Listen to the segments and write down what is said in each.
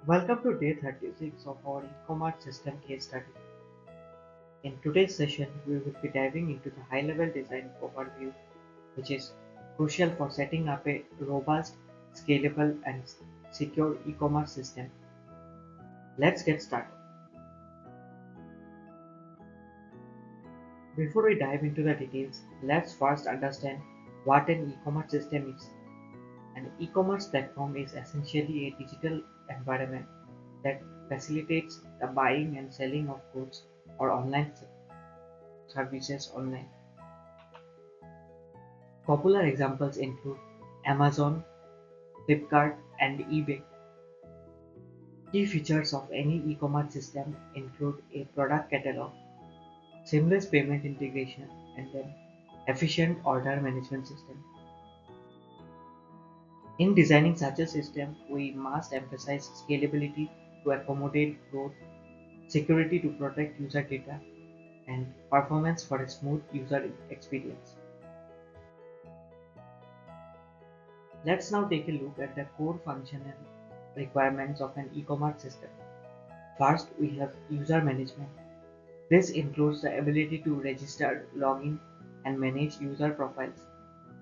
Welcome to day 36 of our e-commerce system case study. In today's session, we will be diving into the high-level design overview, which is crucial for setting up a robust, scalable, and secure e-commerce system. Let's get started. Before we dive into the details, let's first understand what an e-commerce system is. An e-commerce platform is essentially a digital environment that facilitates the buying and selling of goods or online services online. Popular examples include Amazon, Flipkart, and eBay. Key features of any e-commerce system include a product catalog, seamless payment integration, and an efficient order management system. In designing such a system, we must emphasize scalability to accommodate growth, security to protect user data, and performance for a smooth user experience. Let's now take a look at the core functional requirements of an e-commerce system. First, we have user management. This includes the ability to register, log in, and manage user profiles.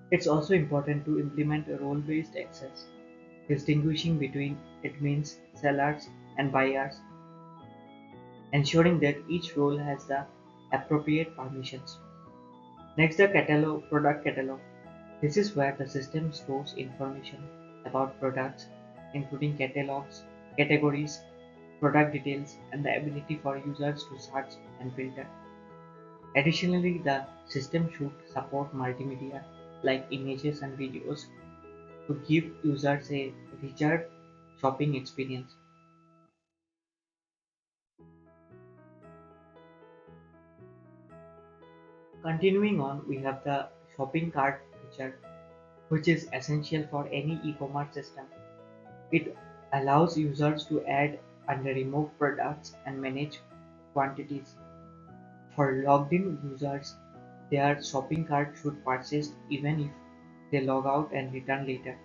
It's also important to implement a role-based access, distinguishing between admins, sellers, and buyers, ensuring that each role has the appropriate permissions. Next, the product catalog. This is where the system stores information about products, including catalogs, categories, product details, and the ability for users to search and filter. Additionally, the system should support multimedia like images and videos to give users a richer shopping experience. Continuing on, we have the shopping cart feature, which is essential for any e-commerce system. It allows users to add and remove products and manage quantities. For logged-in users, their shopping cart should persist even if they log out and return later.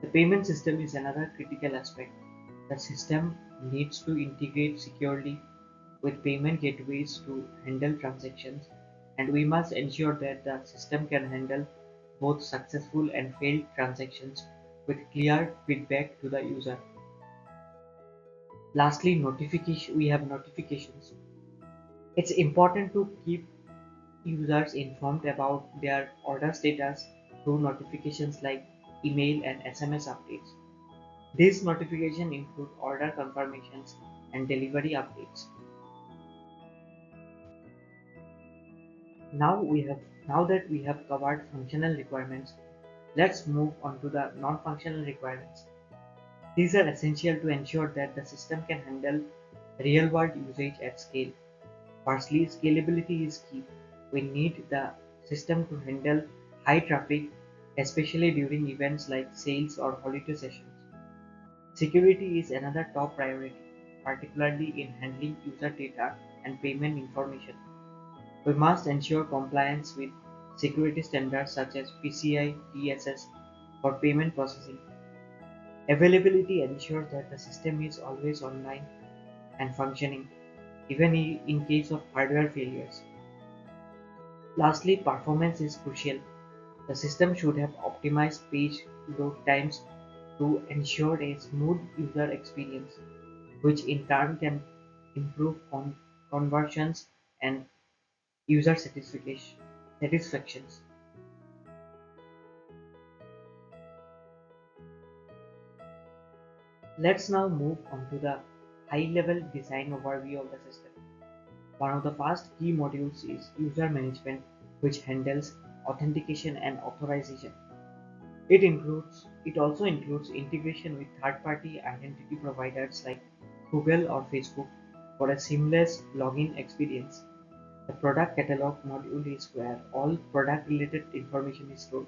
The payment system is another critical aspect. The system needs to integrate securely with payment gateways to handle transactions, and we must ensure that the system can handle both successful and failed transactions with clear feedback to the user. Lastly, we have notifications. It's important to keep users informed about their order status through notifications like email and SMS updates. These notifications include order confirmations and delivery updates. Now that we have covered functional requirements, let's move on to the non-functional requirements. These are essential to ensure that the system can handle real-world usage at scale. Firstly, scalability is key. We need the system to handle high traffic, especially during events like sales or holiday sessions. Security is another top priority, particularly in handling user data and payment information. We must ensure compliance with security standards such as PCI DSS for payment processing. Availability ensures that the system is always online and functioning, even in case of hardware failures. Lastly, performance is crucial. The system should have optimized page load times to ensure a smooth user experience, which in turn can improve conversions and user satisfactions. Let's now move on to the high-level design overview of the system. One of the first key modules is user management, which handles authentication and authorization. It also includes integration with third-party identity providers like Google or Facebook for a seamless login experience. The product catalog module is where all product-related information is stored.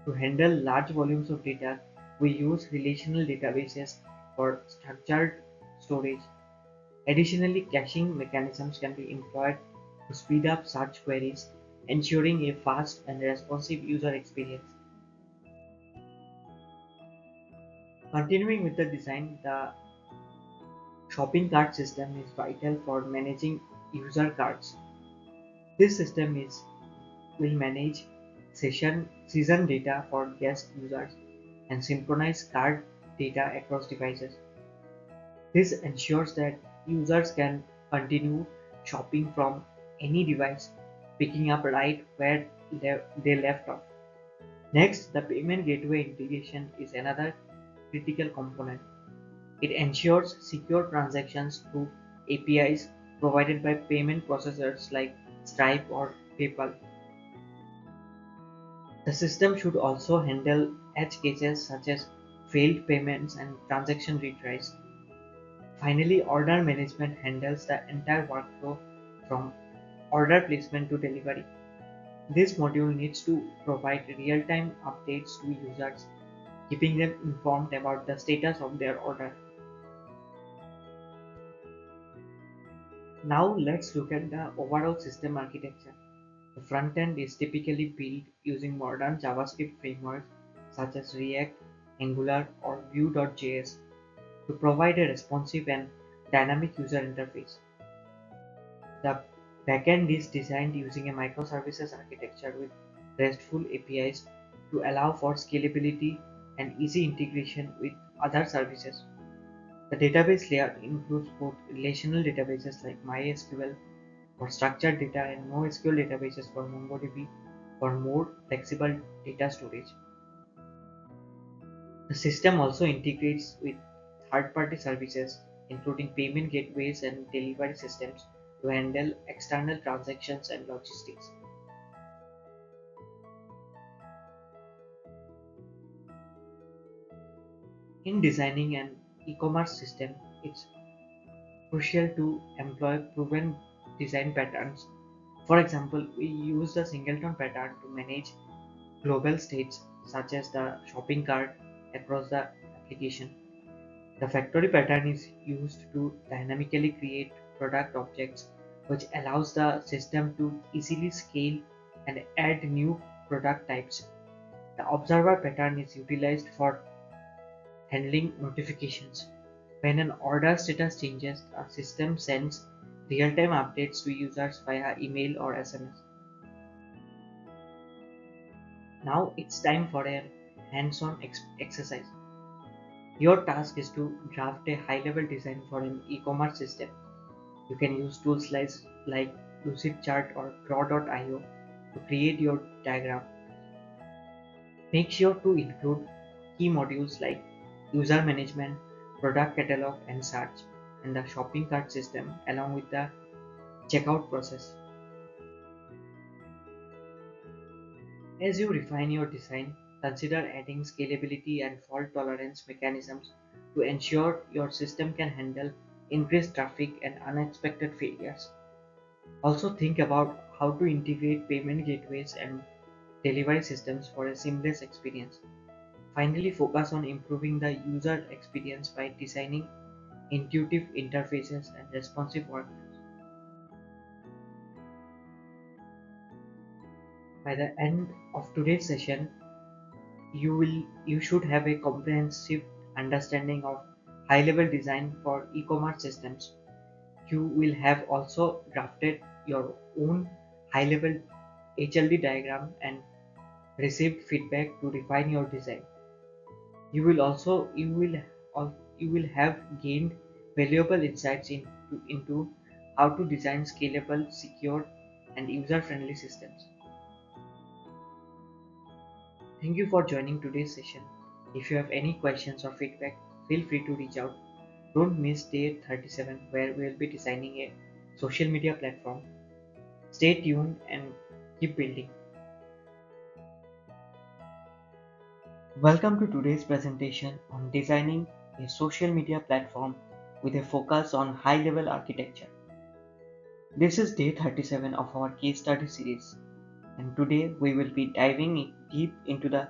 To handle large volumes of data, we use relational databases for structured storage. Additionally, caching mechanisms can be employed to speed up search queries, ensuring a fast and responsive user experience. Continuing with the design, the shopping cart system is vital for managing user cards. This system will manage season data for guest users and synchronize card data across devices. This ensures that users can continue shopping from any device, picking up right where they left off. Next, the payment gateway integration is another critical component. It ensures secure transactions through APIs provided by payment processors like Stripe or PayPal. The system should also handle edge cases such as failed payments and transaction retries. Finally, order management handles the entire workflow from order placement to delivery. This module needs to provide real-time updates to users, keeping them informed about the status of their order. Now let's look at the overall system architecture. The front end is typically built using modern JavaScript frameworks such as React, Angular, or Vue.js to provide a responsive and dynamic user interface. The backend is designed using a microservices architecture with RESTful APIs to allow for scalability and easy integration with other services. The database layer includes both relational databases like MySQL for structured data and NoSQL databases for MongoDB for more flexible data storage. The system also integrates with third-party services, including payment gateways and delivery systems, to handle external transactions and logistics. In designing an e-commerce system, it's crucial to employ proven design patterns. For example, we use the singleton pattern to manage global states such as the shopping cart across the application. The factory pattern is used to dynamically create product objects, which allows the system to easily scale and add new product types. The observer pattern is utilized for handling notifications. When an order status changes, the system sends real-time updates to users via email or SMS. Now it's time for a hands-on exercise. Your task is to draft a high-level design for an e-commerce system. You can use tools like Lucidchart or Draw.io to create your diagram. Make sure to include key modules like user management, product catalog and search, and the shopping cart system along with the checkout process. As you refine your design, consider adding scalability and fault tolerance mechanisms to ensure your system can handle increased traffic and unexpected failures. Also think about how to integrate payment gateways and delivery systems for a seamless experience. Finally, focus on improving the user experience by designing intuitive interfaces and responsive workflows. By the end of today's session, you should have a comprehensive understanding of high-level design for e-commerce systems. You will have also drafted your own high-level HLD diagram and received feedback to refine your design. You will also you will have gained valuable insights into how to design scalable, secure, and user-friendly systems. Thank you for joining today's session. If you have any questions or feedback, feel free to reach out. Don't miss day 37 where we will be designing a social media platform. Stay tuned and keep building. Welcome to today's presentation on designing a social media platform with a focus on high-level architecture. This is day 37 of our case study series, and today we will be diving deep into the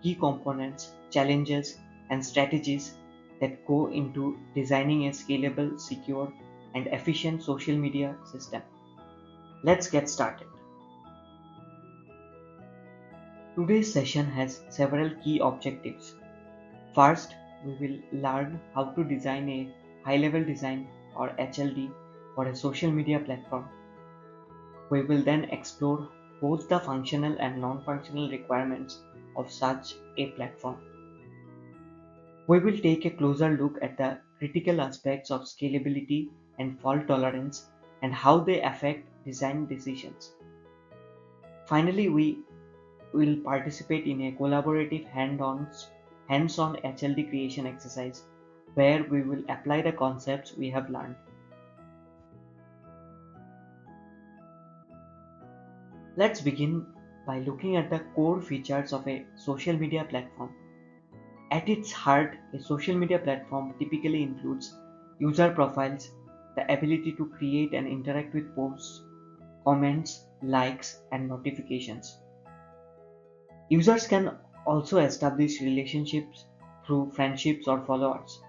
key components, challenges, and strategies that go into designing a scalable, secure, and efficient social media system. Let's get started. Today's session has several key objectives. First, we will learn how to design a high-level design or HLD for a social media platform. We will then explore both the functional and non-functional requirements of such a platform. We will take a closer look at the critical aspects of scalability and fault tolerance and how they affect design decisions. Finally, we will participate in a collaborative hands-on HLD creation exercise where we will apply the concepts we have learned. Let's begin by looking at the core features of a social media platform. At its heart, a social media platform typically includes user profiles, the ability to create and interact with posts, comments, likes, and notifications. Users can also establish relationships through friendships or followers.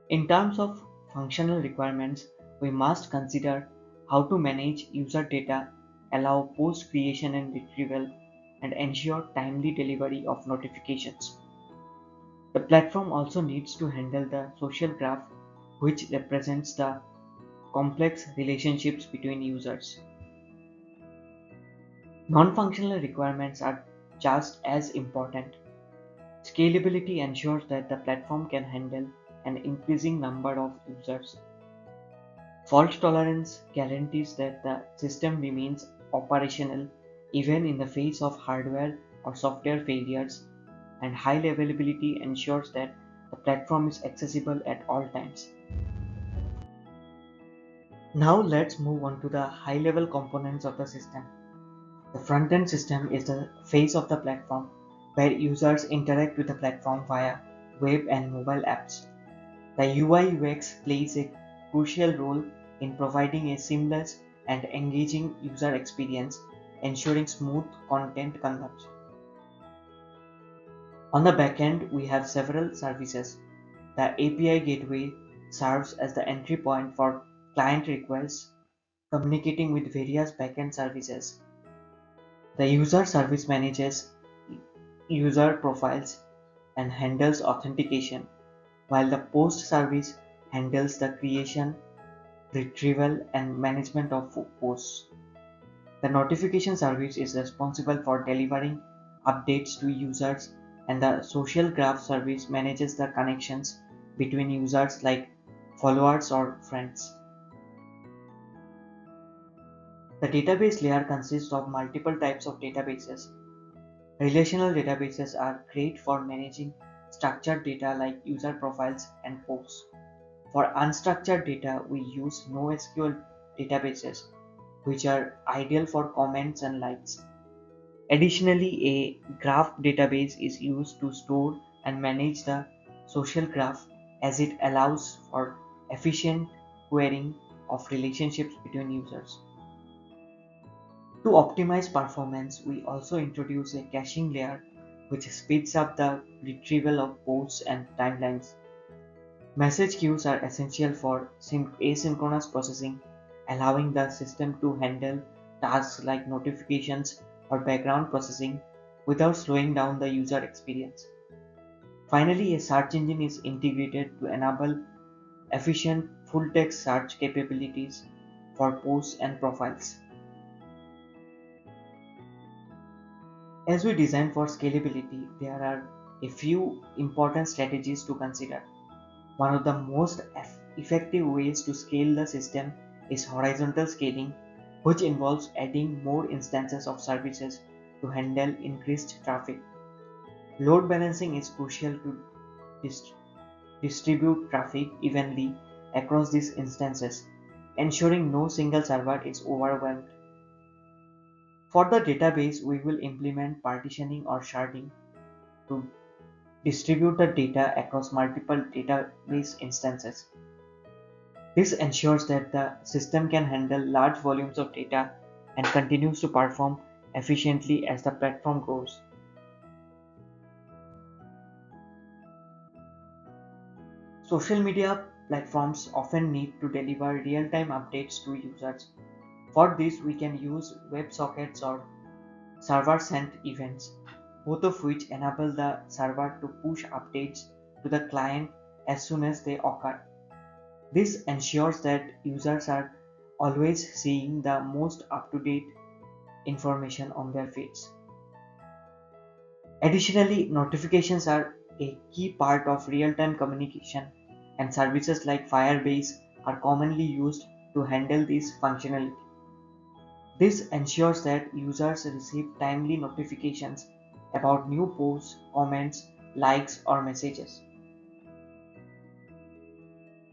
In terms of functional requirements, we must consider how to manage user data, allow post creation and retrieval, and ensure timely delivery of notifications. The platform also needs to handle the social graph, which represents the complex relationships between users. Non-functional requirements are just as important. Scalability ensures that the platform can handle an increasing number of users. Fault tolerance guarantees that the system remains operational even in the face of hardware or software failures, and high availability ensures that the platform is accessible at all times. Now let's move on to the high-level components of the system. The front-end system is the face of the platform where users interact with the platform via web and mobile apps. The UI/UX plays a crucial role in providing a seamless and engaging user experience, ensuring smooth content consumption. On the back end, we have several services. The API gateway serves as the entry point for client requests, communicating with various backend services. The user service manages user profiles and handles authentication, while the post service handles the creation, retrieval, and management of posts. The notification service is responsible for delivering updates to users, and the social graph service manages the connections between users like followers or friends. The database layer consists of multiple types of databases. Relational databases are great for managing structured data like user profiles and posts. For unstructured data, we use NoSQL databases, which are ideal for comments and likes. Additionally, a graph database is used to store and manage the social graph as it allows for efficient querying of relationships between users. To optimize performance, we also introduce a caching layer which speeds up the retrieval of posts and timelines. Message queues are essential for asynchronous processing, allowing the system to handle tasks like notifications or background processing without slowing down the user experience. Finally, a search engine is integrated to enable efficient full-text search capabilities for posts and profiles. As we design for scalability, there are a few important strategies to consider. One of the most effective ways to scale the system is horizontal scaling, which involves adding more instances of services to handle increased traffic. Load balancing is crucial to distribute traffic evenly across these instances, ensuring no single server is overwhelmed. For the database, we will implement partitioning or sharding to distribute the data across multiple database instances. This ensures that the system can handle large volumes of data and continues to perform efficiently as the platform grows. Social media platforms often need to deliver real-time updates to users. For this, we can use WebSockets or server-sent events, both of which enable the server to push updates to the client as soon as they occur. This ensures that users are always seeing the most up-to-date information on their feeds. Additionally, notifications are a key part of real-time communication, and services like Firebase are commonly used to handle this functionality. This ensures that users receive timely notifications about new posts, comments, likes, or messages.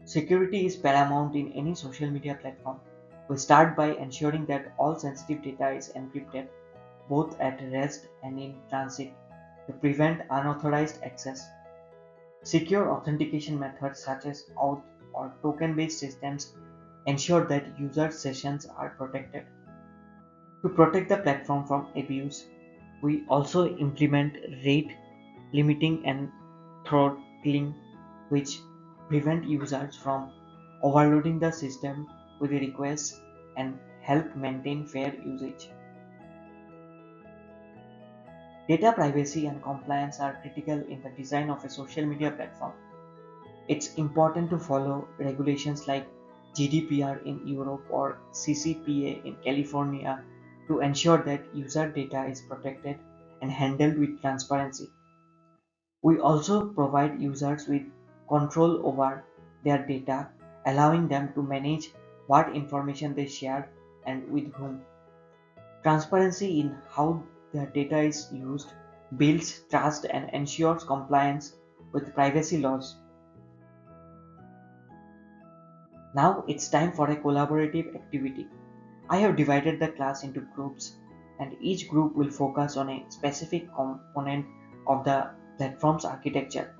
Security is paramount in any social media platform. We start by ensuring that all sensitive data is encrypted, both at rest and in transit, to prevent unauthorized access. Secure authentication methods such as auth or token-based systems ensure that user sessions are protected. To protect the platform from abuse, we also implement rate limiting and throttling, which prevent users from overloading the system with requests and help maintain fair usage. Data privacy and compliance are critical in the design of a social media platform. It's important to follow regulations like GDPR in Europe or CCPA in California to ensure that user data is protected and handled with transparency. We also provide users with control over their data, allowing them to manage what information they share and with whom. Transparency in how their data is used builds trust and ensures compliance with privacy laws. Now it's time for a collaborative activity. I have divided the class into groups, and each group will focus on a specific component of the platform's architecture.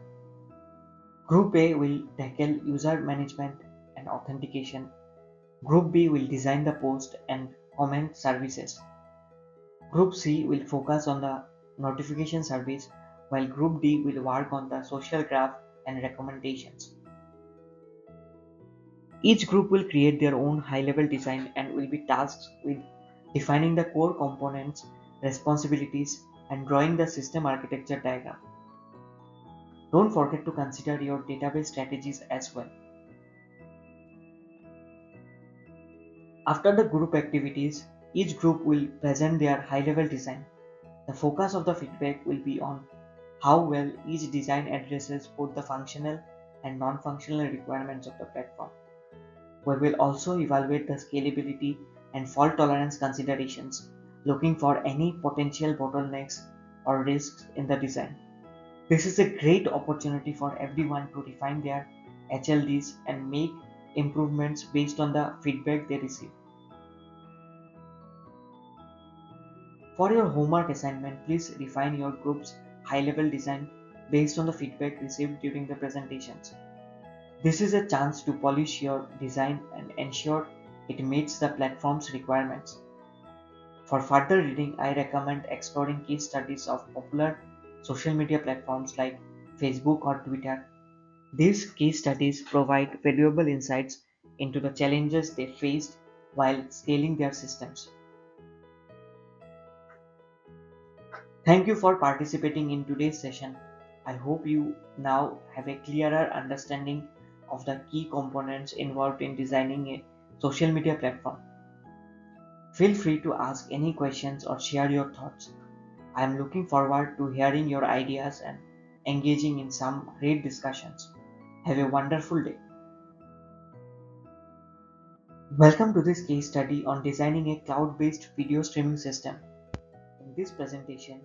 Group A will tackle user management and authentication. Group B will design the post and comment services. Group C will focus on the notification service, while Group D will work on the social graph and recommendations. Each group will create their own high-level design and will be tasked with defining the core components, responsibilities, and drawing the system architecture diagram. Don't forget to consider your database strategies as well. After the group activities, each group will present their high-level design. The focus of the feedback will be on how well each design addresses both the functional and non-functional requirements of the platform. We will also evaluate the scalability and fault tolerance considerations, looking for any potential bottlenecks or risks in the design. This is a great opportunity for everyone to refine their HLDs and make improvements based on the feedback they receive. For your homework assignment, please refine your group's high-level design based on the feedback received during the presentations. This is a chance to polish your design and ensure it meets the platform's requirements. For further reading, I recommend exploring case studies of popular social media platforms like Facebook or Twitter. These case studies provide valuable insights into the challenges they faced while scaling their systems. Thank you for participating in today's session. I hope you now have a clearer understanding of the key components involved in designing a social media platform. Feel free to ask any questions or share your thoughts. I am looking forward to hearing your ideas and engaging in some great discussions. Have a wonderful day. Welcome to this case study on designing a cloud-based video streaming system. In this presentation,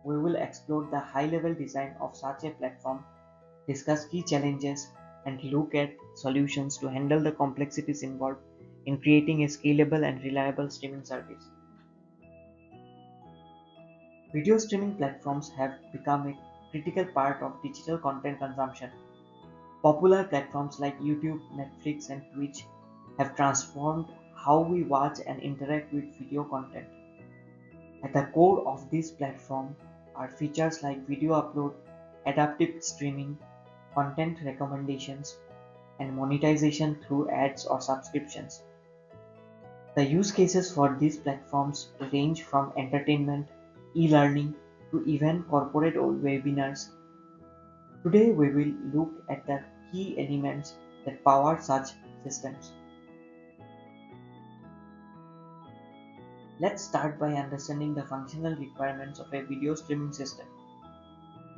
we will explore the high-level design of such a platform, discuss key challenges, and look at solutions to handle the complexities involved in creating a scalable and reliable streaming service. Video streaming platforms have become a critical part of digital content consumption. Popular platforms like YouTube, Netflix, and Twitch have transformed how we watch and interact with video content. At the core of this platform are features like video upload, adaptive streaming, content recommendations, and monetization through ads or subscriptions. The use cases for these platforms range from entertainment, e-learning, to even corporate webinars. Today we will look at the key elements that power such systems. Let's start by understanding the functional requirements of a video streaming system.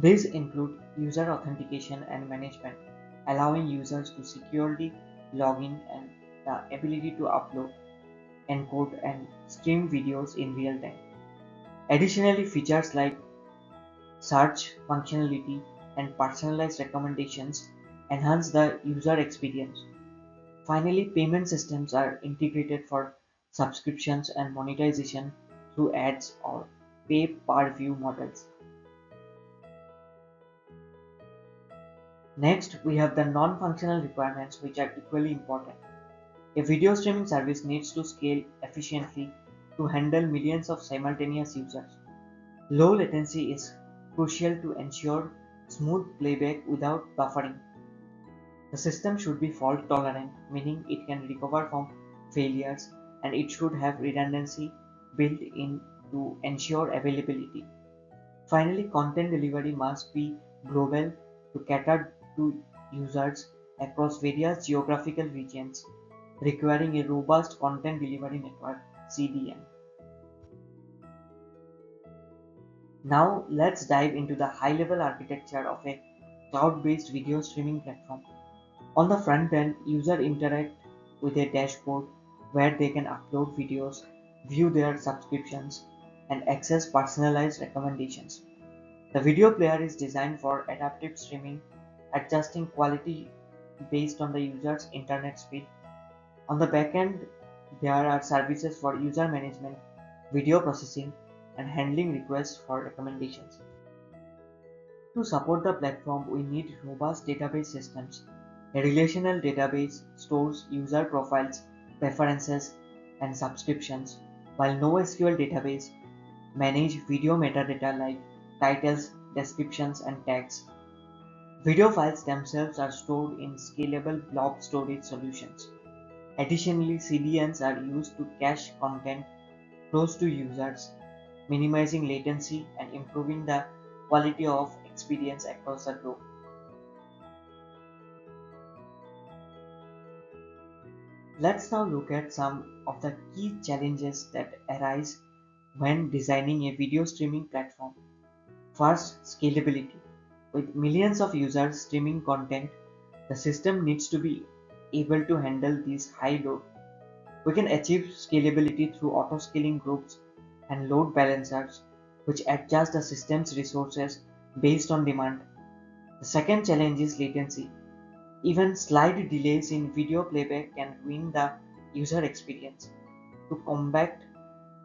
These include user authentication and management, allowing users to securely log in and the ability to upload, encode, and stream videos in real time. Additionally, features like search functionality and personalized recommendations enhance the user experience. Finally, payment systems are integrated for subscriptions and monetization through ads or pay per view models. Next, we have the non-functional requirements which are equally important. A video streaming service needs to scale efficiently to handle millions of simultaneous users. Low latency is crucial to ensure smooth playback without buffering. The system should be fault tolerant, meaning it can recover from failures, and it should have redundancy built in to ensure availability. Finally, content delivery must be global to cater to users across various geographical regions, requiring a robust content delivery network (CDN). Now, let's dive into the high-level architecture of a cloud-based video streaming platform. On the front end, users interact with a dashboard where they can upload videos, view their subscriptions, and access personalized recommendations. The video player is designed for adaptive streaming, adjusting quality based on the user's internet speed. On the back end, there are services for user management, video processing, and handling requests for recommendations. To support the platform, we need robust database systems. A relational database stores user profiles, preferences, and subscriptions, while NoSQL database manage video metadata like titles, descriptions, and tags. Video files themselves are stored in scalable blob storage solutions. Additionally, CDNs are used to cache content close to users, minimizing latency and improving the quality of experience across the globe. Let's now look at some of the key challenges that arise when designing a video streaming platform. First, scalability. With millions of users streaming content, the system needs to be able to handle this high load. We can achieve scalability through auto-scaling groups and load balancers, which adjust the system's resources based on demand. The second challenge is latency. Even slight delays in video playback can ruin the user experience. To combat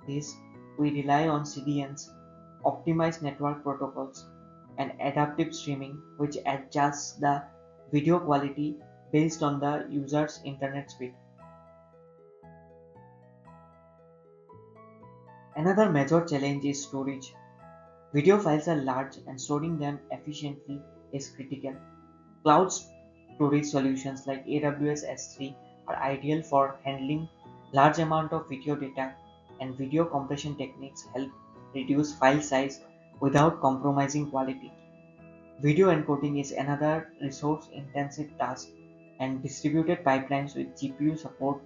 this, we rely on CDNs, optimized network protocols, and adaptive streaming, which adjusts the video quality based on the user's internet speed. Another major challenge is storage. Video files are large and storing them efficiently is critical. Cloud storage solutions like AWS S3 are ideal for handling large amount of video data, and video compression techniques help reduce file size without compromising quality. Video encoding is another resource intensive task, and distributed pipelines with GPU support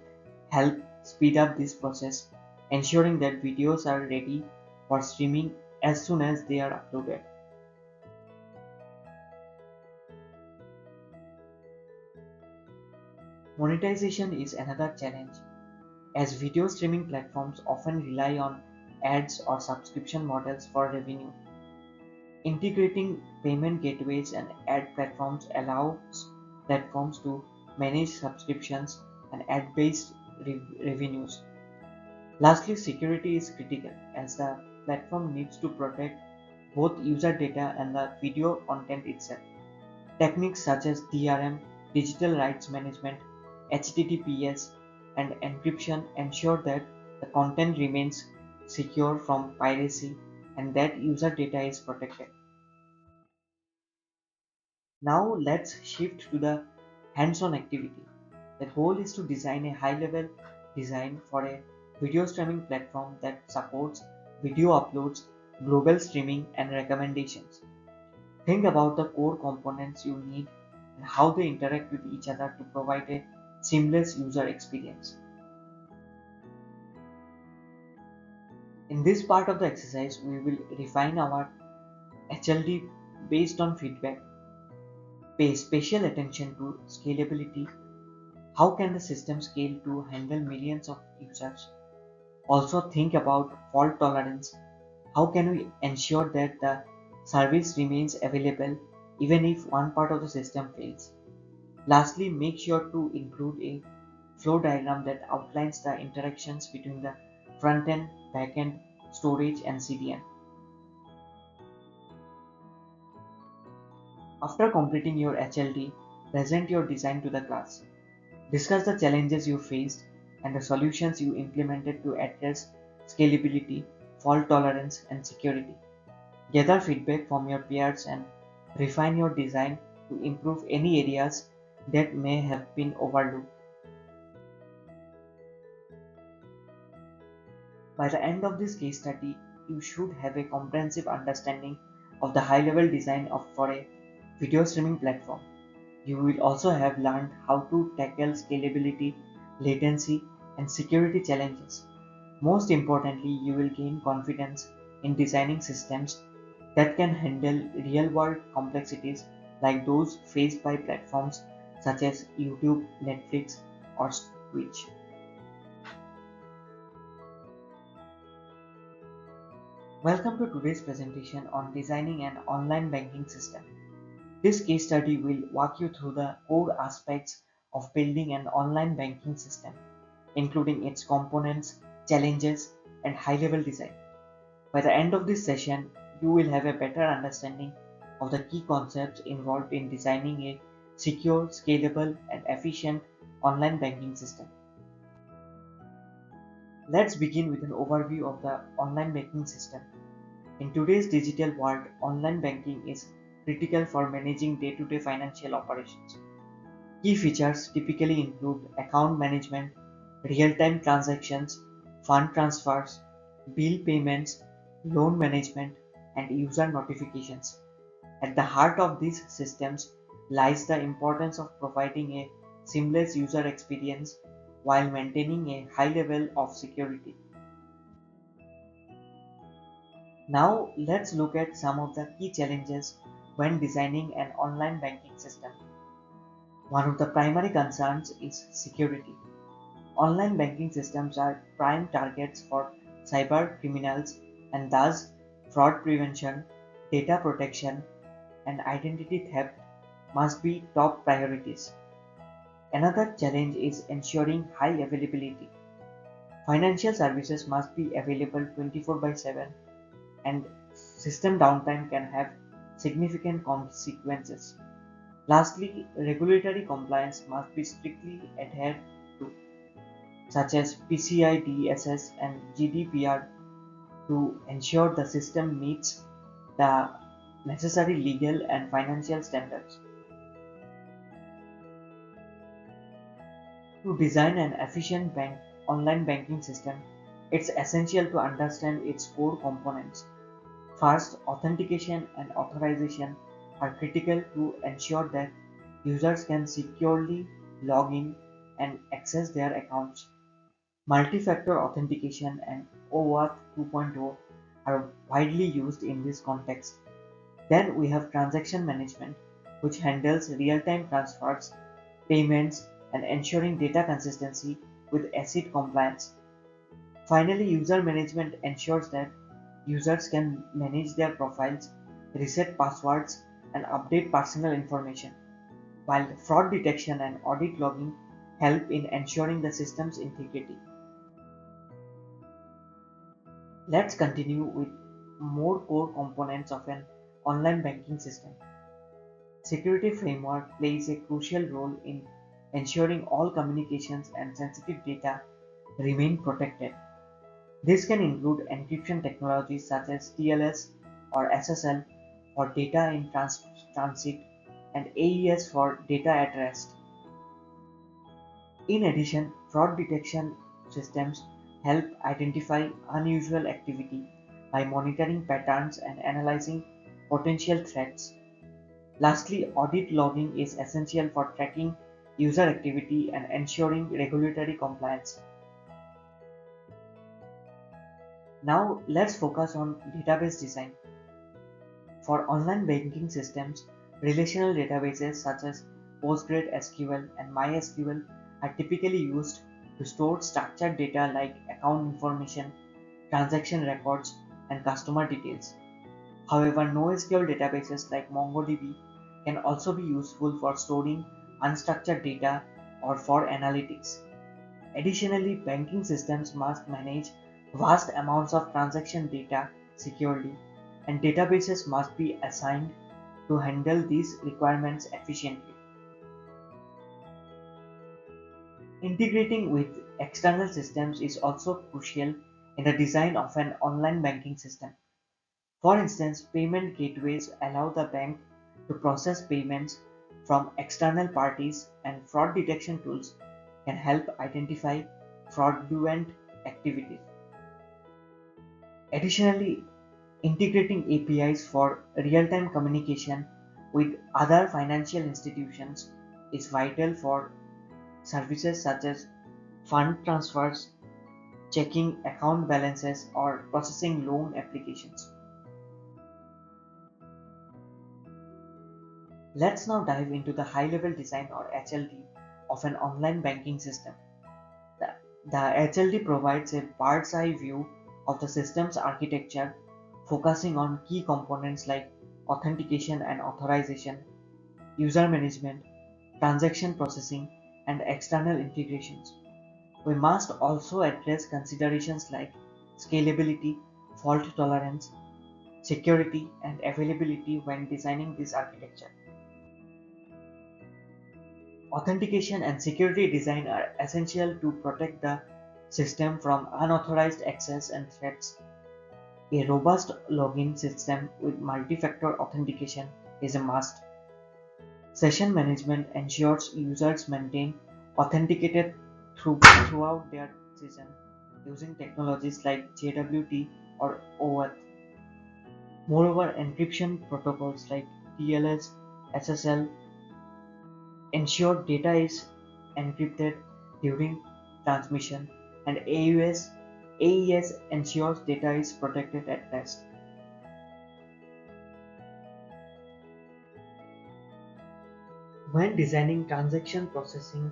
help speed up this process, ensuring that videos are ready for streaming as soon as they are uploaded. Monetization is another challenge, as video streaming platforms often rely on ads or subscription models for revenue. Integrating payment gateways and ad platforms allows platforms to manage subscriptions and ad-based revenues. Lastly, security is critical, as the platform needs to protect both user data and the video content itself. Techniques such as DRM, digital rights management, HTTPS, and encryption ensure that the content remains secure from piracy and that user data is protected. Now let's shift to the hands-on activity. The goal is to design a high-level design for a video streaming platform that supports video uploads, global streaming, and recommendations. Think about the core components you need and how they interact with each other to provide a seamless user experience. In this part of the exercise, we will refine our HLD based on feedback, pay special attention to scalability. How can the system scale to handle millions of users? Also think about fault tolerance. How can we ensure that the service remains available even if one part of the system fails? Lastly, make sure to include a flow diagram that outlines the interactions between the front end, back end, storage, and CDN. After completing your HLD, present your design to the class. Discuss the challenges you faced and the solutions you implemented to address scalability, fault tolerance, and security. Gather feedback from your peers and refine your design to improve any areas that may have been overlooked. By the end of this case study, you should have a comprehensive understanding of the high-level design for a video streaming platform. You will also have learned how to tackle scalability, latency, and security challenges. Most importantly, you will gain confidence in designing systems that can handle real-world complexities like those faced by platforms such as YouTube, Netflix, or Twitch. Welcome to today's presentation on designing an online banking system. This case study will walk you through the core aspects of building an online banking system, including its components, challenges, and high-level design. By the end of this session, you will have a better understanding of the key concepts involved in designing a secure, scalable, and efficient online banking system. Let's begin with an overview of the online banking system. In today's digital world, online banking is critical for managing day-to-day financial operations. Key features typically include account management, real-time transactions, fund transfers, bill payments, loan management, and user notifications. At the heart of these systems lies the importance of providing a seamless user experience while maintaining a high level of security. Now let's look at some of the key challenges when designing an online banking system. One of the primary concerns is security. Online banking systems are prime targets for cyber criminals, and thus fraud prevention, data protection, and identity theft must be top priorities. Another challenge is ensuring high availability. Financial services must be available 24 by 7, and system downtime can have significant consequences. Lastly, regulatory compliance must be strictly adhered to, such as PCI DSS and GDPR, to ensure the system meets the necessary legal and financial standards. To design an efficient online banking system, it's essential to understand its core components. First, authentication and authorization are critical to ensure that users can securely log in and access their accounts. Multi-factor authentication and OAuth 2.0 are widely used in this context. Then we have transaction management, which handles real-time transfers, payments, and ensuring data consistency with ACID compliance. Finally, user management ensures that users can manage their profiles, reset passwords, and update personal information, while fraud detection and audit logging help in ensuring the system's integrity. Let's continue with more core components of an online banking system. Security framework plays a crucial role in ensuring all communications and sensitive data remain protected. This can include encryption technologies such as TLS or SSL for data in transit and AES for data at rest. In addition, fraud detection systems help identify unusual activity by monitoring patterns and analyzing potential threats. Lastly, audit logging is essential for tracking user activity and ensuring regulatory compliance. Now let's focus on database design. For online banking systems, relational databases such as PostgreSQL and MySQL are typically used to store structured data like account information, transaction records, and customer details. However, NoSQL databases like MongoDB can also be useful for storing unstructured data or for analytics. Additionally, banking systems must manage vast amounts of transaction data securely, and databases must be assigned to handle these requirements efficiently. Integrating with external systems is also crucial in the design of an online banking system. For instance, payment gateways allow the bank to process payments from external parties, and fraud detection tools can help identify fraudulent activities. Additionally, integrating APIs for real-time communication with other financial institutions is vital for services such as fund transfers, checking account balances, or processing loan applications. Let's now dive into the high-level design or HLD of an online banking system. The, the HLD provides a bird's-eye view of the system's architecture, focusing on key components like authentication and authorization, user management, transaction processing, and external integrations. We must also address considerations like scalability, fault tolerance, security, and availability when designing this architecture. Authentication and security design are essential to protect the system from unauthorized access and threats. A robust login system with multi-factor authentication is a must. Session management ensures users maintain authenticated throughout their session using technologies like JWT or OAuth. Moreover, encryption protocols like TLS, SSL ensure data is encrypted during transmission, and AES ensures data is protected at rest. When designing transaction processing,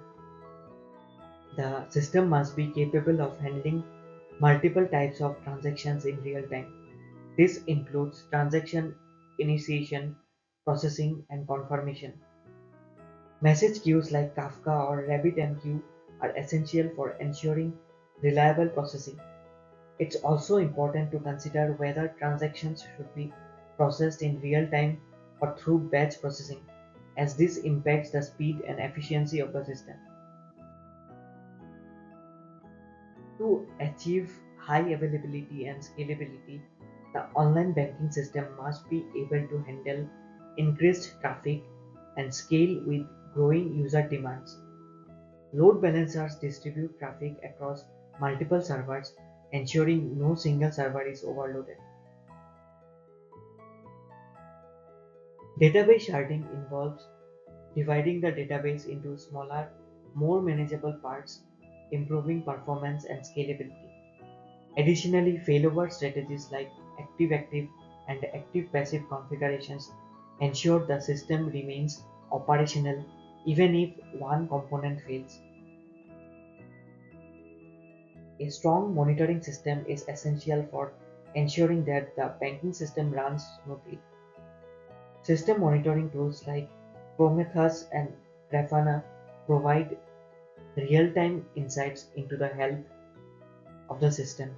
the system must be capable of handling multiple types of transactions in real time. This includes transaction initiation, processing, and confirmation. Message queues like Kafka or RabbitMQ are essential for ensuring reliable processing. It's also important to consider whether transactions should be processed in real time or through batch processing, as this impacts the speed and efficiency of the system. To achieve high availability and scalability, the online banking system must be able to handle increased traffic and scale with growing user demands. Load balancers distribute traffic across multiple servers, ensuring no single server is overloaded. Database sharding involves dividing the database into smaller, more manageable parts, improving performance and scalability. Additionally, failover strategies like active-active and active-passive configurations ensure the system remains operational even if one component fails. A strong monitoring system is essential for ensuring that the banking system runs smoothly. System monitoring tools like Prometheus and Grafana provide real-time insights into the health of the system.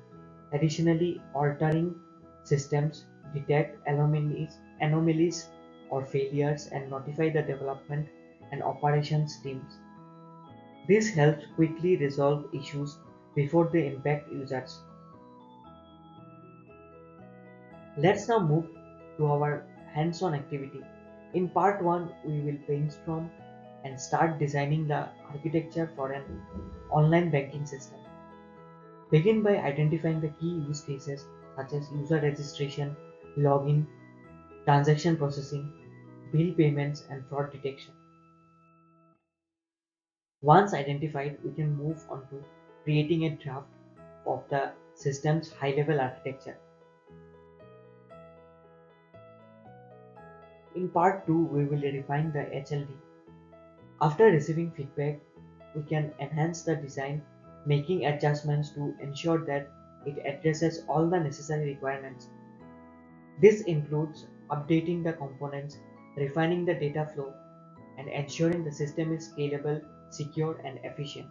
Additionally, altering systems detect anomalies or failures and notify the development and operations teams. This helps quickly resolve issues before they impact users. Let's now move to our hands-on activity. In part 1, we will brainstorm and start designing the architecture for an online banking system. Begin by identifying the key use cases such as user registration, login, transaction processing. bill payments, and fraud detection. Once identified, we can move on to creating a draft of the system's high-level architecture. In part 2, we will refine the HLD. After receiving feedback, we can enhance the design, making adjustments to ensure that it addresses all the necessary requirements. This includes updating the components, refining the data flow, and ensuring the system is scalable, secure, and efficient.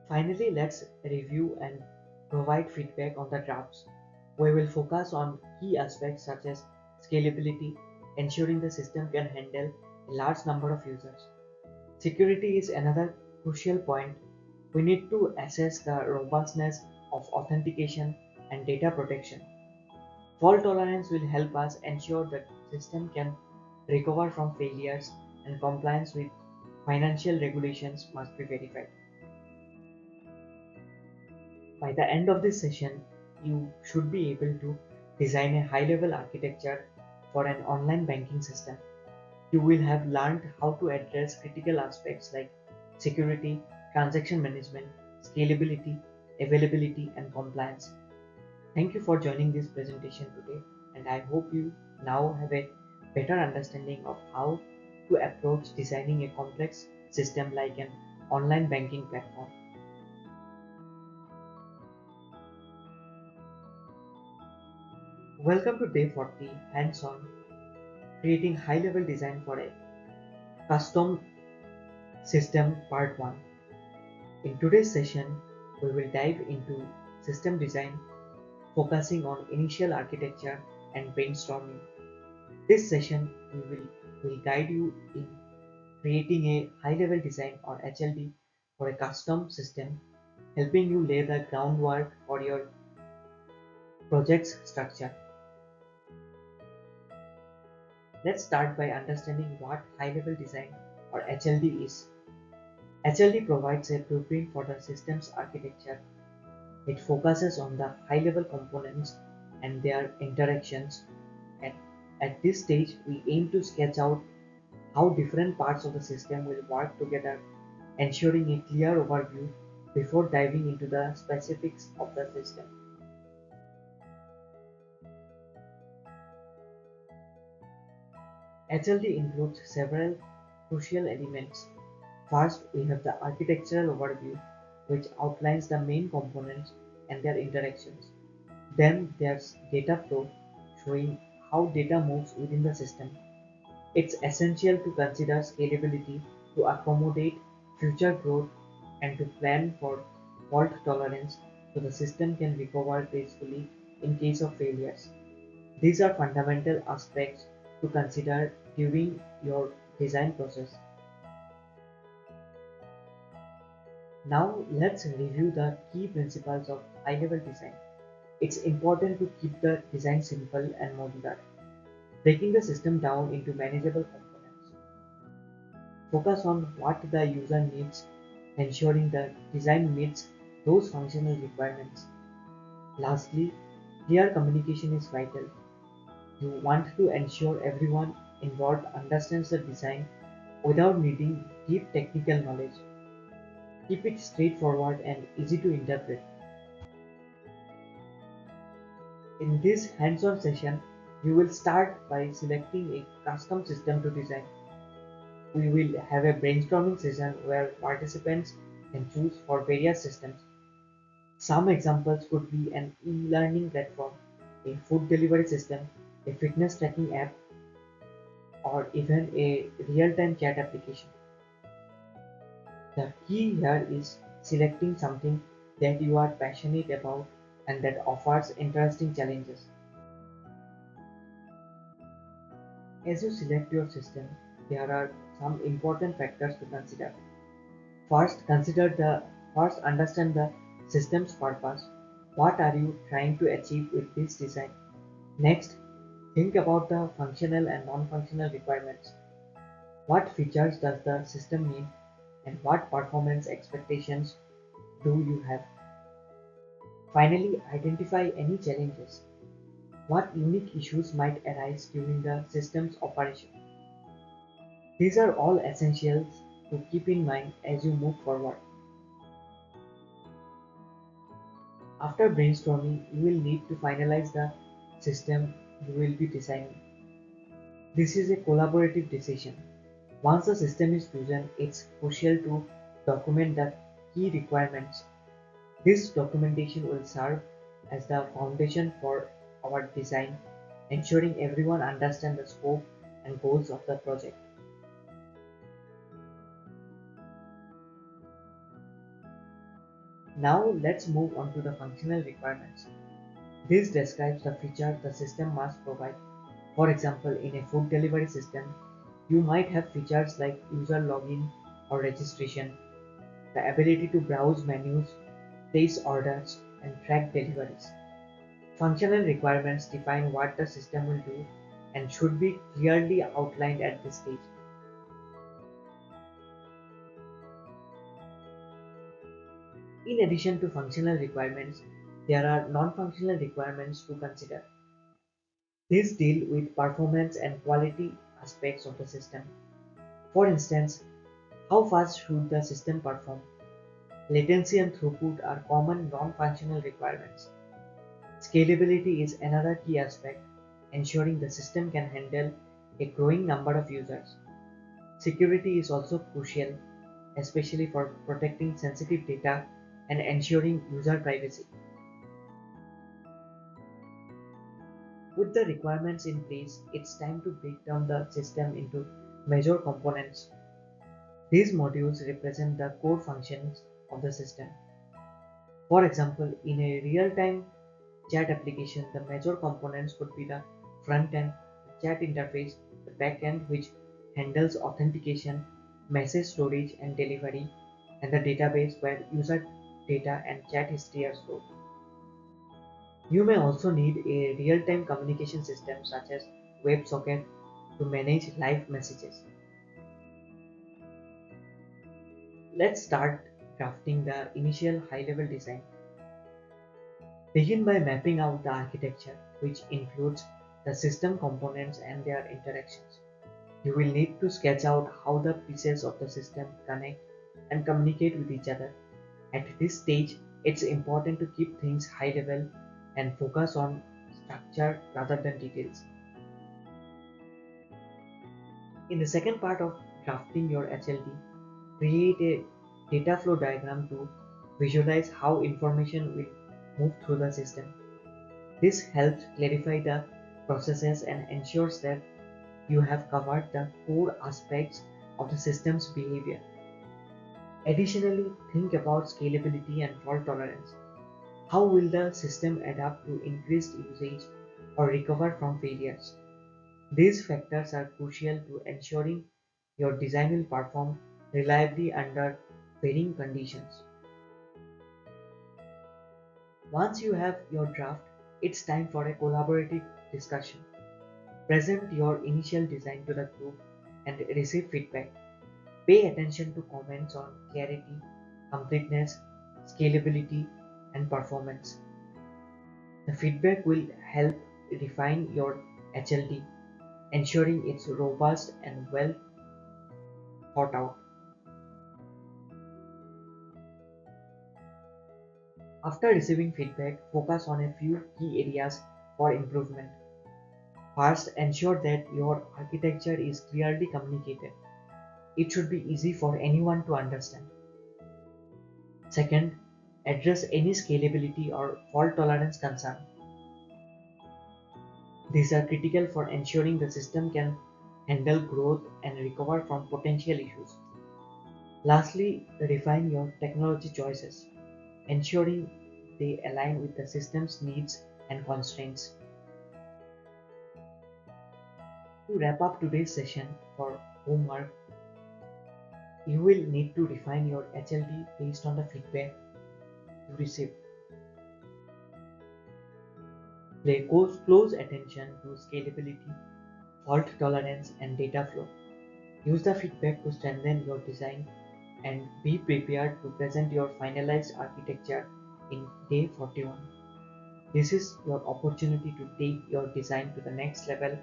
Finally, let's review and provide feedback on the drafts. We will focus on key aspects such as scalability, ensuring the system can handle a large number of users. Security is another crucial point. We need to assess the robustness of authentication and data protection. Fault tolerance will help us ensure that system can recover from failures, and compliance with financial regulations must be verified. By the end of this session, you should be able to design a high-level architecture for an online banking system. You will have learned how to address critical aspects like security, transaction management, scalability, availability, and compliance. Thank you for joining this presentation today, and I hope you now have a better understanding of how to approach designing a complex system like an online banking platform. Welcome to day 40, hands-on, creating high-level design for a custom system part 1. In today's session, we will dive into system design, focusing on initial architecture and brainstorming. This session will guide you in creating a high-level design or HLD for a custom system, helping you lay the groundwork for your project's structure. Let's start by understanding what high-level design or HLD is. HLD provides a blueprint for the system's architecture. It focuses on the high-level components and their interactions. At, at this stage, we aim to sketch out how different parts of the system will work together, ensuring a clear overview before diving into the specifics of the system. HLD includes several crucial elements. First, we have the architectural overview, which outlines the main components and their interactions. Then there's data flow, showing how data moves within the system. It's essential to consider scalability to accommodate future growth and to plan for fault tolerance so the system can recover gracefully in case of failures. These are fundamental aspects to consider during your design process. Now let's review the key principles of high-level design. It's important to keep the design simple and modular, breaking the system down into manageable components. Focus on what the user needs, ensuring the design meets those functional requirements. Lastly, clear communication is vital. You want to ensure everyone involved understands the design without needing deep technical knowledge. Keep it straightforward and easy to interpret. In this hands-on session, you will start by selecting a custom system to design. We will have a brainstorming session where participants can choose for various systems. Some examples could be an e-learning platform, a food delivery system, a fitness tracking app, or even a real-time chat application. The key here is selecting something that you are passionate about and that offers interesting challenges. As you select your system, there are some important factors to consider. First understand the system's purpose. What are you trying to achieve with this design? Next, think about the functional and non-functional requirements. What features does the system need and what performance expectations do you have? Finally, identify any challenges. What unique issues might arise during the system's operation? These are all essentials to keep in mind as you move forward. After brainstorming, you will need to finalize the system you will be designing. This is a collaborative decision. Once the system is chosen, it's crucial to document the key requirements. This documentation will serve as the foundation for our design, ensuring everyone understands the scope and goals of the project. Now let's move on to the functional requirements. This describes the features the system must provide. For example, in a food delivery system, you might have features like user login or registration, the ability to browse menus, place orders, and track deliveries. Functional requirements define what the system will do and should be clearly outlined at this stage. In addition to functional requirements, there are non-functional requirements to consider. These deal with performance and quality aspects of the system. For instance, how fast should the system perform? Latency and throughput are common non-functional requirements. Scalability is another key aspect, ensuring the system can handle a growing number of users. Security is also crucial, especially for protecting sensitive data and ensuring user privacy. With the requirements in place, it's time to break down the system into major components. These modules represent the core functions of the system. For example, in a real-time chat application, the major components could be the front end, the chat interface, the back end, which handles authentication, message storage and delivery, and the database where user data and chat history are stored. You may also need a real-time communication system such as WebSocket to manage live messages. Let's start crafting the initial high-level design. Begin by mapping out the architecture, which includes the system components and their interactions. You will need to sketch out how the pieces of the system connect and communicate with each other. At this stage, it's important to keep things high level and focus on structure rather than details. In the second part of drafting your HLD, create a data flow diagram to visualize how information will move through the system. This helps clarify the processes and ensures that you have covered the core aspects of the system's behavior. Additionally, think about scalability and fault tolerance. How will the system adapt to increased usage or recover from failures? These factors are crucial to ensuring your design will perform reliably under varying conditions. Once you have your draft, it's time for a collaborative discussion. Present your initial design to the group and receive feedback. Pay attention to comments on clarity, completeness, scalability, and performance. The feedback will help refine your HLD, ensuring it's robust and well thought out. After receiving feedback, focus on a few key areas for improvement. First, ensure that your architecture is clearly communicated. It should be easy for anyone to understand. Second, address any scalability or fault tolerance concern. These are critical for ensuring the system can handle growth and recover from potential issues. Lastly, refine your technology choices, ensuring they align with the system's needs and constraints. To wrap up today's session for homework, you will need to refine your HLD based on the feedback you receive. Pay close attention to scalability, fault tolerance, and data flow. Use the feedback to strengthen your design and be prepared to present your finalized architecture in day 41. This is your opportunity to take your design to the next level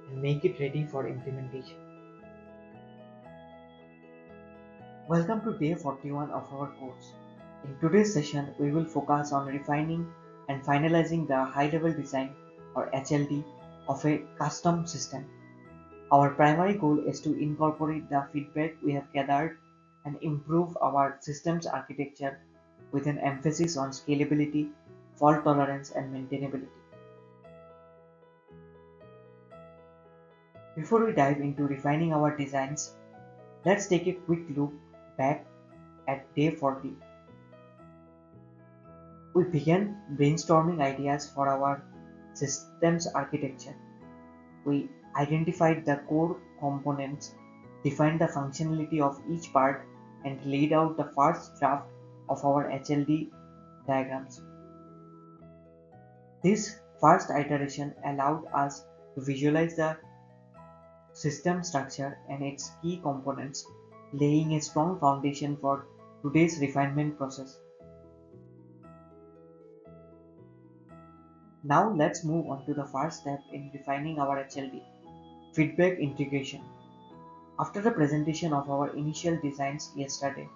and make it ready for implementation. Welcome to day 41 of our course. In today's session, we will focus on refining and finalizing the high-level design or HLD of a custom system. Our primary goal is to incorporate the feedback we have gathered and improve our system's architecture with an emphasis on scalability, fault tolerance, and maintainability. Before we dive into refining our designs, let's take a quick look back at day 40. We began brainstorming ideas for our system's architecture. We identified the core components, defined the functionality of each part, and laid out the first draft of our HLD diagrams. This first iteration allowed us to visualize the system structure and its key components, laying a strong foundation for today's refinement process. Now let's move on to the first step in refining our HLD, feedback integration. After the presentation of our initial designs yesterday,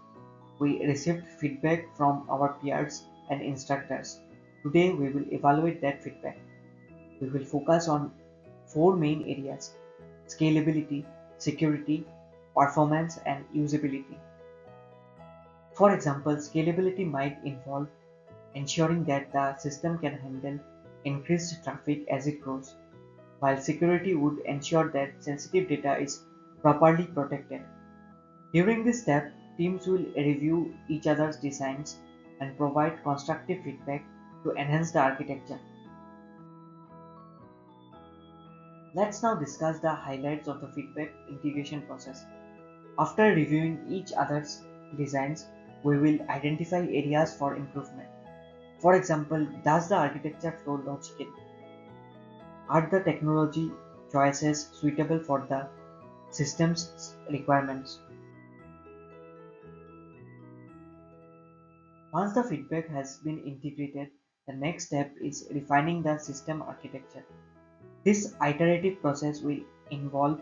we received feedback from our peers and instructors. Today we will evaluate that feedback. We will focus on four main areas: scalability, security, performance, and usability. For example, scalability might involve ensuring that the system can handle increased traffic as it grows, while security would ensure that sensitive data is properly protected. During this step, teams will review each other's designs and provide constructive feedback to enhance the architecture. Let's now discuss the highlights of the feedback integration process. After reviewing each other's designs, we will identify areas for improvement. For example, does the architecture flow logically? Are the technology choices suitable for the system's requirements? Once the feedback has been integrated, the next step is refining the system architecture. This iterative process will involve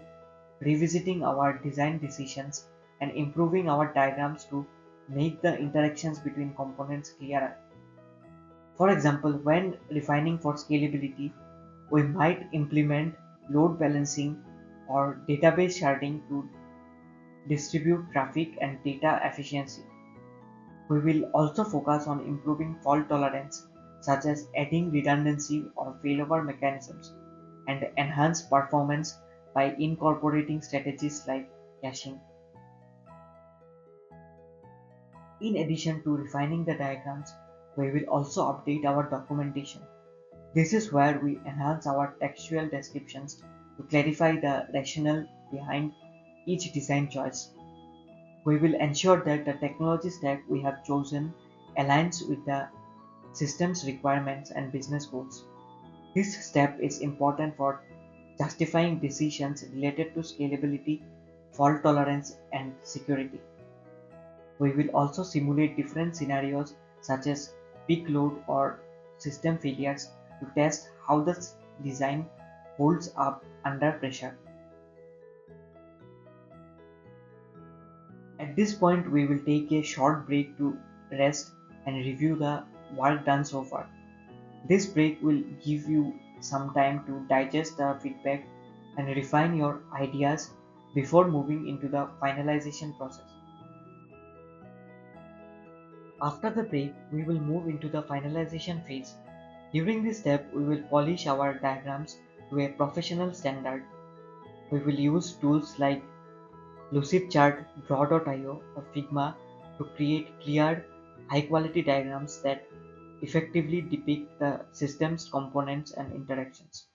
revisiting our design decisions and improving our diagrams to make the interactions between components clearer. For example, when refining for scalability, we might implement load balancing or database sharding to distribute traffic and data efficiency. We will also focus on improving fault tolerance, such as adding redundancy or failover mechanisms, and enhance performance by incorporating strategies like caching. In addition to refining the diagrams, we will also update our documentation. This is where we enhance our textual descriptions to clarify the rationale behind each design choice. We will ensure that the technology stack we have chosen aligns with the system's requirements and business goals. This step is important for justifying decisions related to scalability, fault tolerance, and security. We will also simulate different scenarios such as peak load or system failures to test how the design holds up under pressure. At this point, we will take a short break to rest and review the work done so far. This break will give you some time to digest the feedback and refine your ideas before moving into the finalization process. After the break, we will move into the finalization phase. During this step, we will polish our diagrams to a professional standard. We will use tools like Lucidchart, Draw.io, or Figma to create clear, high-quality diagrams that effectively depict the system's components and interactions.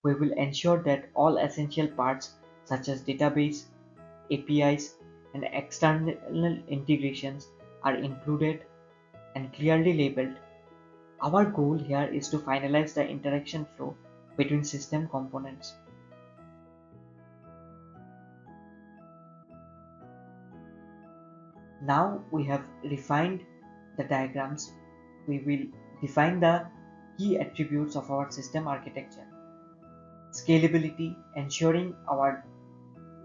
We will ensure that all essential parts such as database, APIs, and external integrations are included and clearly labeled. Our goal here is to finalize the interaction flow between system components. Now we have refined the diagrams. We will define the key attributes of our system architecture. Scalability, ensuring our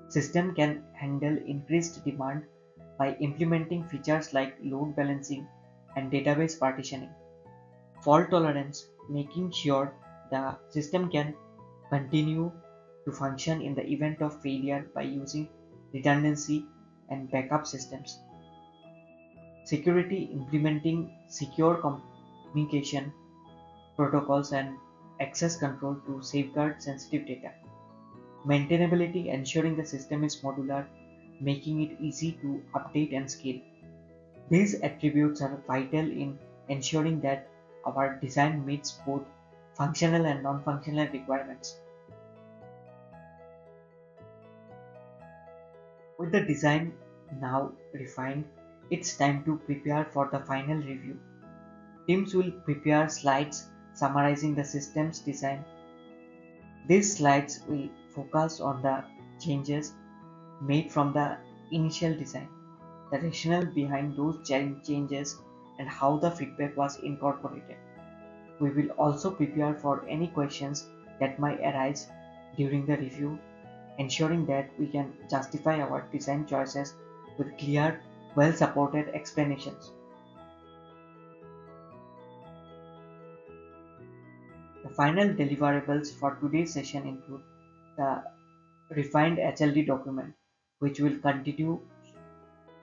system can handle increased demand by implementing features like load balancing and database partitioning. Fault tolerance, making sure the system can continue to function in the event of failure by using redundancy and backup systems. Security, implementing secure communication protocols and access control to safeguard sensitive data. Maintainability, ensuring the system is modular, making it easy to update and scale. These attributes are vital in ensuring that our design meets both functional and non-functional requirements. With the design now refined, it's time to prepare for the final review. Teams will prepare slides summarizing the system's design. These slides will focus on the changes made from the initial design, the rationale behind those changes, and how the feedback was incorporated. We will also prepare for any questions that might arise during the review, ensuring that we can justify our design choices with clear, well supported explanations. The final deliverables for today's session include the refined HLD document, which will continue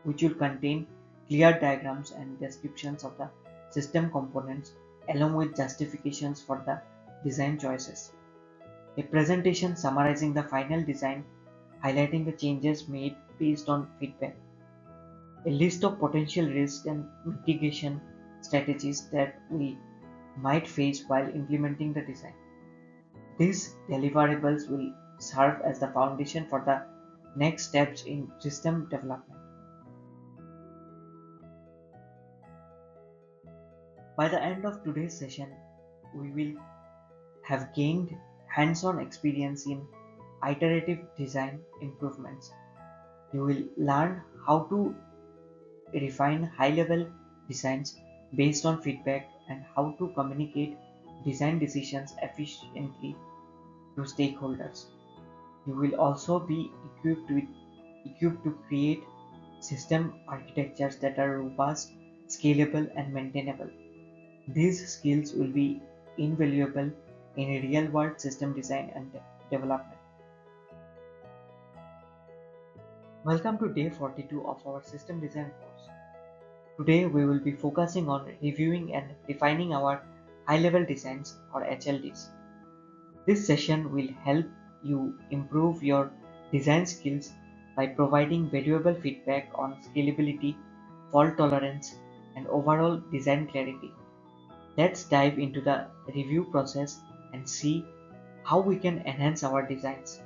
which will contain clear diagrams and descriptions of the system components along with justifications for the design choices. A presentation summarizing the final design, highlighting the changes made based on feedback. A list of potential risks and mitigation strategies that we might face while implementing the design. These deliverables will serve as the foundation for the next steps in system development. By the end of today's session, we will have gained hands-on experience in iterative design improvements. You will learn how to refine high-level designs based on feedback and how to communicate design decisions efficiently to stakeholders. You will also be equipped to create system architectures that are robust, scalable, and maintainable. These skills will be invaluable in a real-world system design and development. Welcome to day 42 of our system design course. Today we will be focusing on reviewing and refining our high-level designs or HLDs. This session will help you improve your design skills by providing valuable feedback on scalability, fault tolerance, and overall design clarity. Let's dive into the review process and see how we can enhance our designs.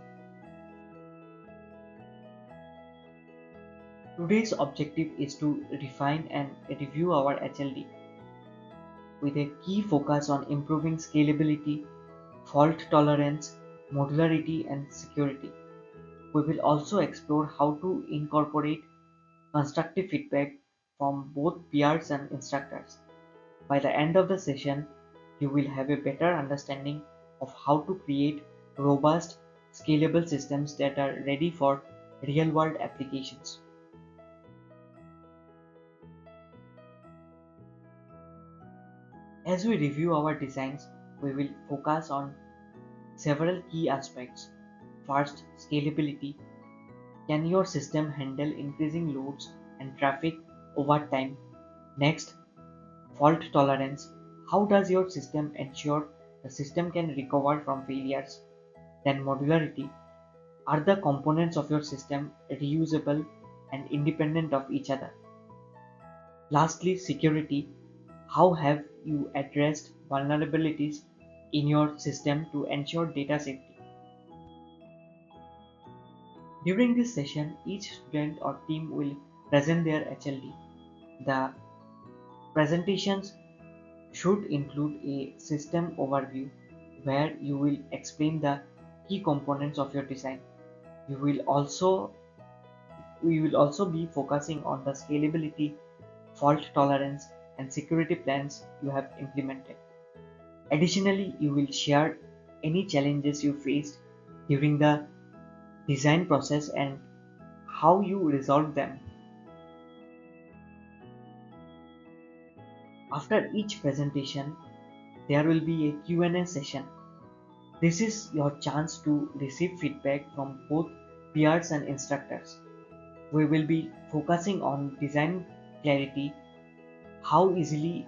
Today's objective is to refine and review our HLD with a key focus on improving scalability, fault tolerance, modularity, and security. We will also explore how to incorporate constructive feedback from both peers and instructors. By the end of the session, you will have a better understanding of how to create robust, scalable systems that are ready for real-world applications. As we review our designs, we will focus on several key aspects. First, scalability. Can your system handle increasing loads and traffic over time? Next, fault tolerance. How does your system ensure the system can recover from failures? Then modularity. Are the components of your system reusable and independent of each other? Lastly, security. How have you addressed vulnerabilities in your system to ensure data safety? During this session, each student or team will present their HLD. The presentations should include a system overview where you will explain the key components of your design. You will also we will also be focusing on the scalability, fault tolerance, and security plans you have implemented. Additionally, you will share any challenges you faced during the design process and how you resolved them. After each presentation, there will be a Q&A session. This is your chance to receive feedback from both peers and instructors. We will be focusing on design clarity, how easily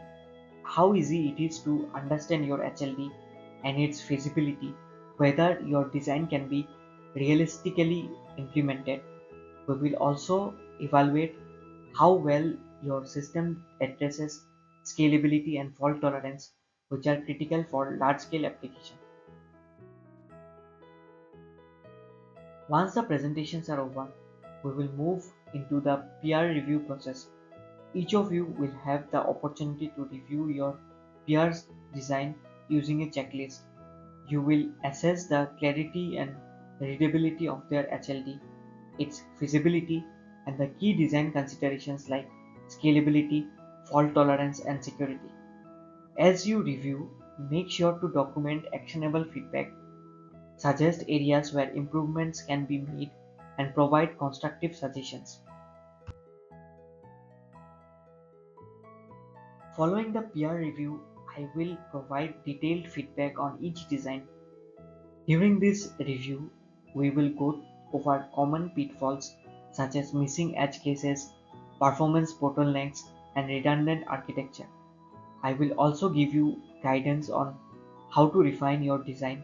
how easy it is to understand your HLD and its feasibility, whether your design can be realistically implemented. We will also evaluate how well your system addresses scalability and fault tolerance, which are critical for large-scale applications. Once the presentations are over, we will move into the peer review process. Each of you will have the opportunity to review your peer's design using a checklist. You will assess the clarity and readability of their HLD, its feasibility, and the key design considerations like scalability, fault tolerance, and security. As you review, make sure to document actionable feedback, suggest areas where improvements can be made, and provide constructive suggestions. Following the peer review, I will provide detailed feedback on each design. During this review, we will go over common pitfalls such as missing edge cases, performance bottlenecks, and redundant architecture. I will also give you guidance on how to refine your design,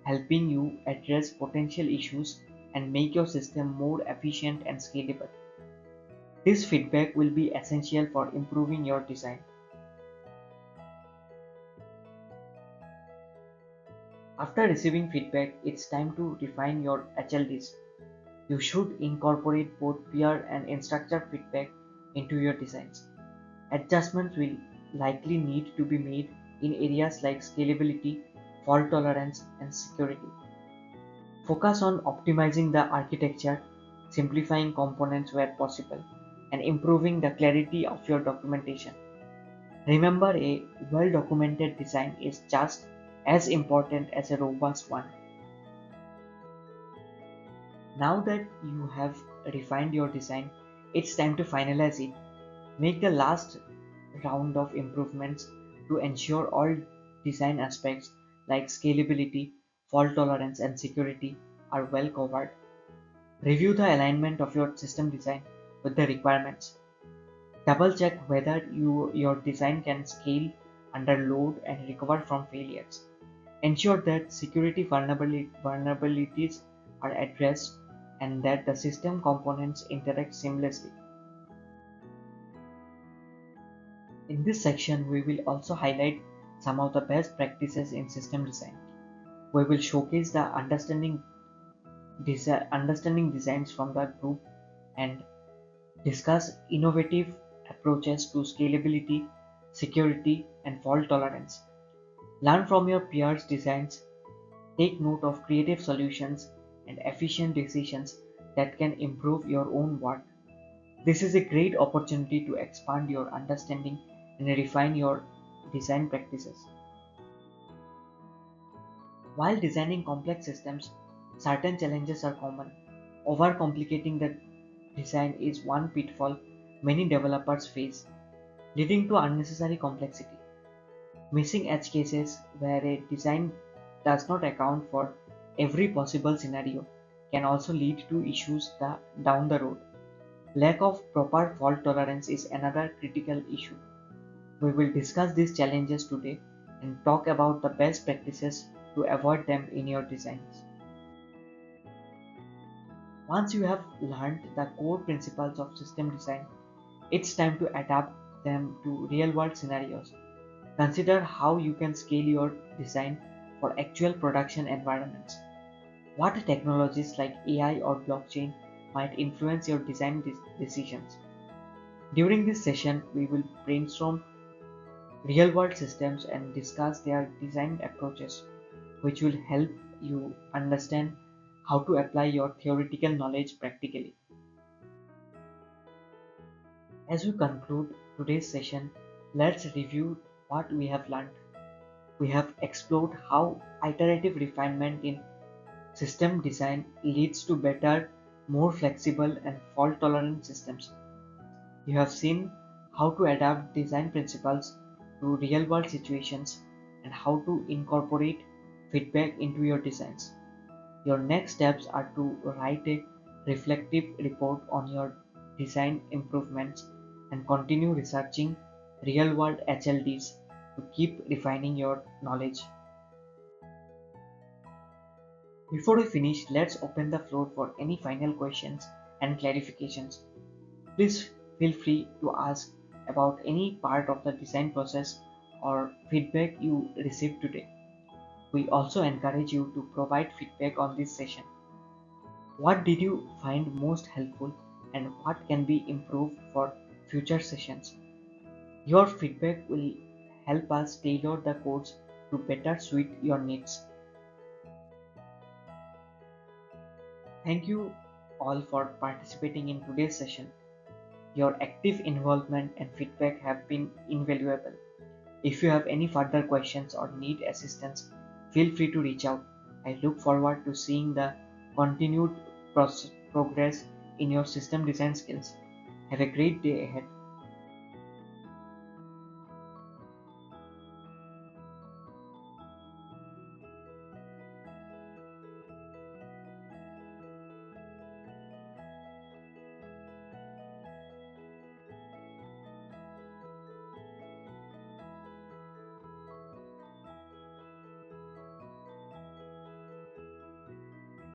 helping you address potential issues and make your system more efficient and scalable. This feedback will be essential for improving your design. After receiving feedback, it's time to refine your HLDs. You should incorporate both peer and instructor feedback into your designs. Adjustments will likely need to be made in areas like scalability, fault tolerance, and security. Focus on optimizing the architecture, simplifying components where possible, and improving the clarity of your documentation. Remember, a well documented design is just as important as a robust one. Now that you have refined your design, it's time to finalize it. Make the last round of improvements to ensure all design aspects like scalability, fault tolerance, and security are well covered. Review the alignment of your system design with the requirements. Double check whether your design can scale under load and recover from failures. Ensure that security vulnerabilities are addressed and that the system components interact seamlessly. In this section, we will also highlight some of the best practices in system design. We will showcase the understanding designs from the group and discuss innovative approaches to scalability, security, and fault tolerance. Learn from your peers' designs, take note of creative solutions and efficient decisions that can improve your own work. This is a great opportunity to expand your understanding and refine your design practices. While designing complex systems, certain challenges are common. Overcomplicating the design is one pitfall many developers face, leading to unnecessary complexity. Missing edge cases where a design does not account for every possible scenario can also lead to issues down the road. Lack of proper fault tolerance is another critical issue. We will discuss these challenges today and talk about the best practices to avoid them in your designs. Once you have learned the core principles of system design, it's time to adapt them to real world scenarios. Consider how you can scale your design for actual production environments. What technologies like AI or blockchain might influence your design decisions. During this session, we will brainstorm real world systems and discuss their design approaches, which will help you understand how to apply your theoretical knowledge practically. As we conclude today's session, let's review what we have learned. We have explored how iterative refinement in system design leads to better, more flexible, and fault tolerant systems. You have seen how to adapt design principles to real world situations and how to incorporate feedback into your designs. Your next steps are to write a reflective report on your design improvements and continue researching real world HLDs to keep refining your knowledge. Before we finish, let's open the floor for any final questions and clarifications. Please feel free to ask about any part of the design process or feedback you received today. We also encourage you to provide feedback on this session. What did you find most helpful and what can be improved for future sessions? Your feedback will help us tailor the course to better suit your needs. Thank you all for participating in today's session. Your active involvement and feedback have been invaluable. If you have any further questions or need assistance, feel free to reach out. I look forward to seeing the continued progress in your system design skills. Have a great day ahead.